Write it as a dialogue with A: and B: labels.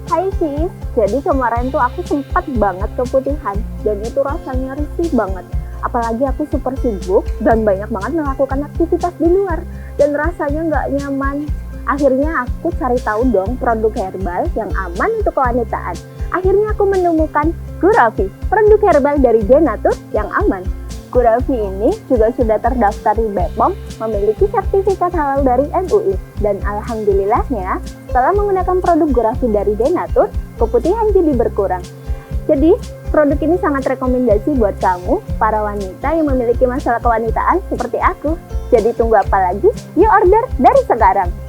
A: Hai sis, jadi kemarin tuh aku sempat banget keputihan dan itu rasanya risih banget. Apalagi aku super sibuk dan banyak banget melakukan aktivitas di luar dan rasanya nggak nyaman. Akhirnya aku cari tahu dong produk herbal yang aman untuk kewanitaan. Akhirnya aku menemukan Gurafi, produk herbal dari Denatur yang aman. Gurafi ini juga sudah terdaftar di BPOM, memiliki sertifikat halal dari MUI. Dan alhamdulillahnya, setelah menggunakan produk Gurafi dari Denatur, keputihan jadi berkurang. Jadi, produk ini sangat rekomendasi buat kamu, para wanita yang memiliki masalah kewanitaan seperti aku. Jadi tunggu apa lagi? Yuk order dari sekarang!